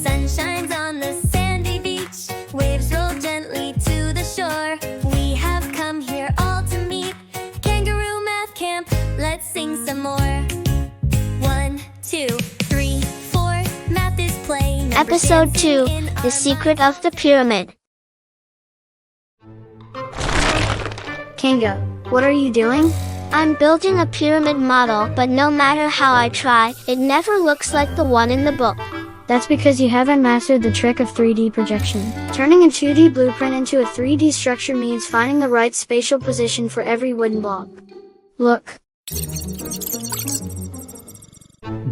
Sun shines on the sandy beach. Waves roll gently to the shore. We have come here all to meet. Kangaroo math camp, let's sing some more. 1, 2, 3, 4. Math is play. Episode 2, The Secret of the Pyramid. Kanga, what are you doing? I'm building a pyramid model, but no matter how I try, it never looks like the one in the book. That's because you haven't mastered the trick of 3D projection. Turning a 2D blueprint into a 3D structure means finding the right spatial position for every wooden block. Look.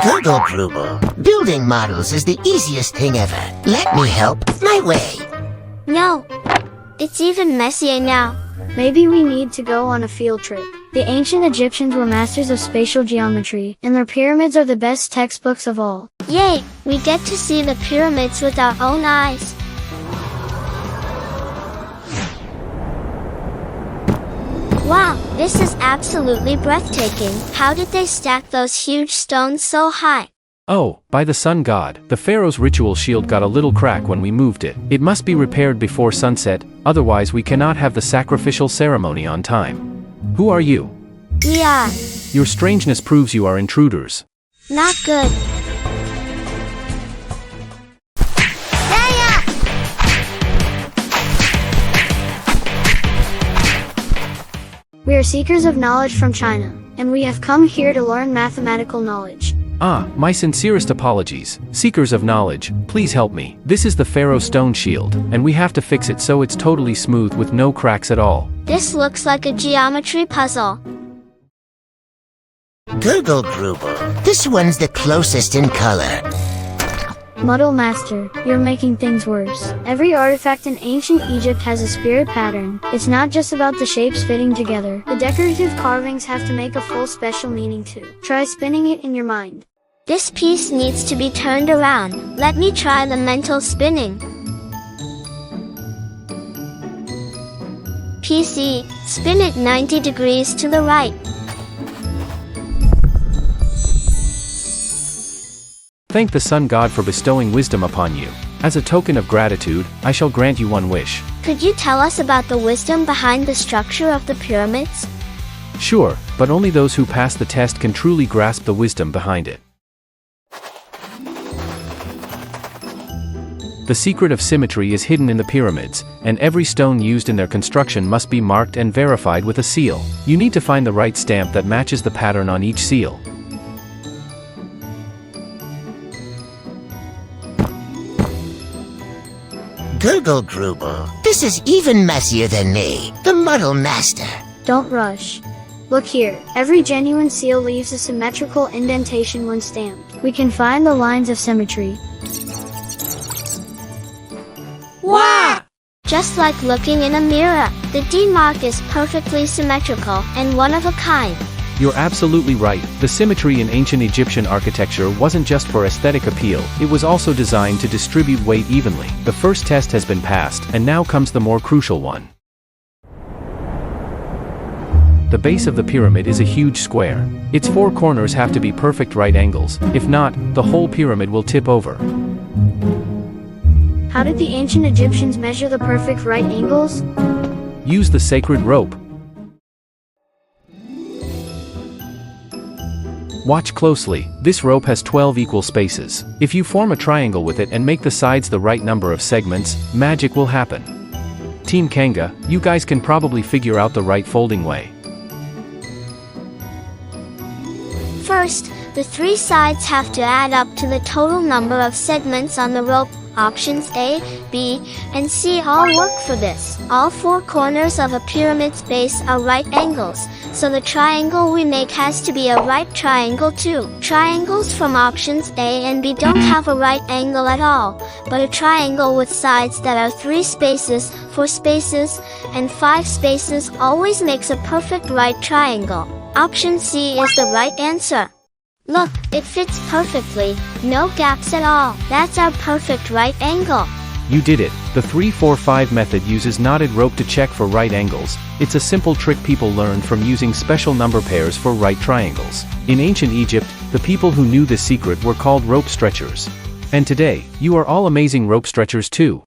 Gurgle Gruber, building models is the easiest thing ever. Let me help my way. No, it's even messier now. Maybe we need to go on a field trip. The ancient Egyptians were masters of spatial geometry, and their pyramids are the best textbooks of all. Yay, we get to see the pyramids with our own eyes. Wow, this is absolutely breathtaking. How did they stack those huge stones so high? Oh, by the sun god, the Pharaoh's ritual shield got a little crack when we moved it. It must be repaired before sunset, otherwise we cannot have the sacrificial ceremony on time. Who are you? Yeah, Your strangeness proves you are intruders. not good. We are seekers of knowledge from China, and we have come here to learn mathematical knowledge. Ah, my sincerest apologies. Seekers of knowledge, please help me. This is the Pharaoh stone shield, and we have to fix it so it's totally smooth with no cracks at all. This looks like a geometry puzzle. Gurgle Gruber, this one's the closest in color. Muddle Master, you're making things worse. Every artifact in ancient Egypt has a spirit pattern. It's not just about the shapes fitting together. The decorative carvings have to make a full special meaning too. Try spinning it in your mind. This piece needs to be turned around. Let me try the mental spinning. PC, spin it 90 degrees to the right. Thank the sun god for bestowing wisdom upon you. As a token of gratitude, I shall grant you one wish. Could you tell us about the wisdom behind the structure of the pyramids? Sure, but only those who pass the test can truly grasp the wisdom behind it. The secret of symmetry is hidden in the pyramids, and every stone used in their construction must be marked and verified with a seal. You need to find the right stamp that matches the pattern on each seal. Gurgle Gruber, this is even messier than me, the Muddle Master. Don't rush. Look here, every genuine seal leaves a symmetrical indentation when stamped. We can find the lines of symmetry. Wow! Just like looking in a mirror, the D mark is perfectly symmetrical and one of a kind. You're absolutely right. The symmetry in ancient Egyptian architecture wasn't just for aesthetic appeal, it was also designed to distribute weight evenly. The first test has been passed, and now comes the more crucial one. The base of the pyramid is a huge square. Its four corners have to be perfect right angles. If not, the whole pyramid will tip over. How did the ancient Egyptians measure the perfect right angles? Use the sacred rope. Watch closely, this rope has 12 equal spaces. If you form a triangle with it and make the sides the right number of segments, magic will happen. Team Kanga, you guys can probably figure out the right folding way. First, the three sides have to add up to the total number of segments on the rope. Options A, B, and C all work for this. All four corners of a pyramid's base are right angles, so the triangle we make has to be a right triangle too. Triangles from options A and B don't have a right angle at all, but a triangle with sides that are 3 spaces, 4 spaces, and 5 spaces always makes a perfect right triangle. Option C is the right answer. Look, it fits perfectly, no gaps at all. That's our perfect right angle. You did it. The 3-4-5 method uses knotted rope to check for right angles. It's a simple trick people learned from using special number pairs for right triangles. In ancient Egypt, the people who knew this secret were called rope stretchers. And today, you are all amazing rope stretchers too.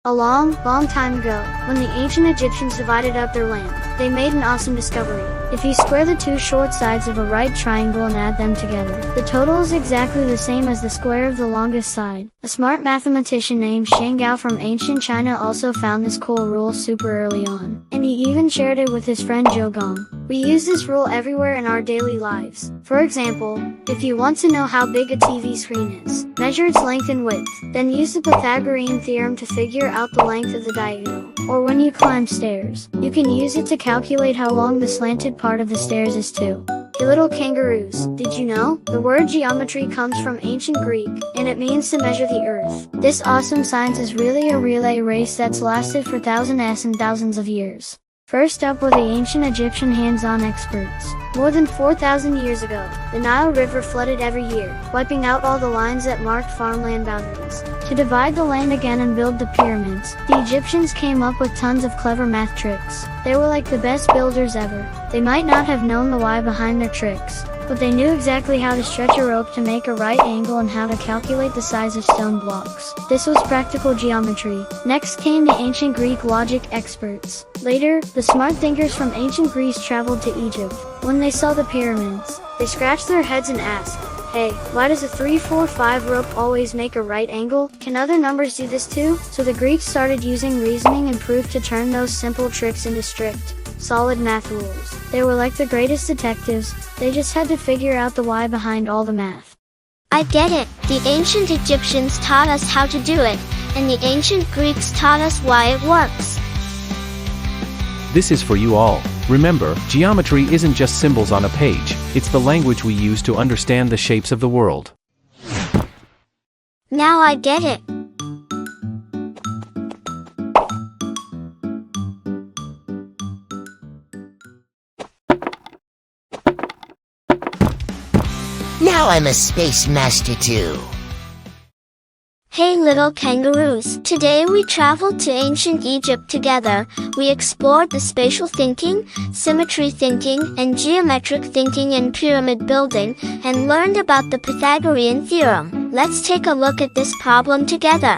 A long, long time ago, when the ancient Egyptians divided up their land, they made an awesome discovery. If you square the two short sides of a right triangle and add them together, the total is exactly the same as the square of the longest side. A smart mathematician named Shang from ancient China also found this cool rule super early on, and he even shared it with his friend Gong. We use this rule everywhere in our daily lives. For example, if you want to know how big a TV screen is, measure its length and width, then use the Pythagorean theorem to figure out the length of the diagonal. Or when you climb stairs, you can use it to calculate how long the slanted part of the stairs is too. Hey little kangaroos, did you know? The word geometry comes from ancient Greek, and it means to measure the earth. This awesome science is really a relay race that's lasted for thousands and thousands of years. First up were the ancient Egyptian hands-on experts. More than 4,000 years ago, the Nile River flooded every year, wiping out all the lines that marked farmland boundaries. To divide the land again and build the pyramids, the Egyptians came up with tons of clever math tricks. They were like the best builders ever. They might not have known the why behind their tricks, but they knew exactly how to stretch a rope to make a right angle and how to calculate the size of stone blocks. This was practical geometry. Next came the ancient Greek logic experts. Later, the smart thinkers from ancient Greece traveled to Egypt. When they saw the pyramids, they scratched their heads and asked, "Hey, why does a 3-4-5 rope always make a right angle? Can other numbers do this too?" So the Greeks started using reasoning and proof to turn those simple tricks into strict, solid math rules. They were like the greatest detectives. They just had to figure out the why behind all the math. I get it. The ancient Egyptians taught us how to do it, and the ancient Greeks taught us why it works. This is for you all. Remember, geometry isn't just symbols on a page, it's the language we use to understand the shapes of the world. Now I get it. Now I'm a space master too. Hey little kangaroos, today we traveled to ancient Egypt together. We explored the spatial thinking, symmetry thinking, and geometric thinking in pyramid building, and learned about the Pythagorean theorem. Let's take a look at this problem together.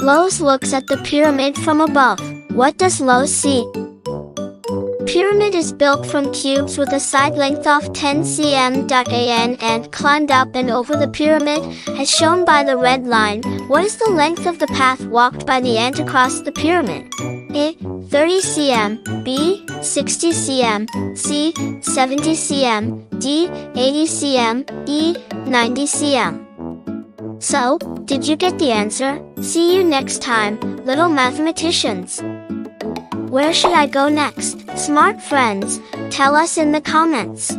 Lois looks at the pyramid from above. What does Lois see? Pyramid is built from cubes with a side length of 10 cm. And climbed up and over the pyramid, as shown by the red line. What is the length of the path walked by the ant across the pyramid? A. 30 cm, B. 60 cm, C. 70 cm, D. 80 cm, E. 90 cm. So, did you get the answer? See you next time, little mathematicians. Where should I go next? Smart friends, tell us in the comments.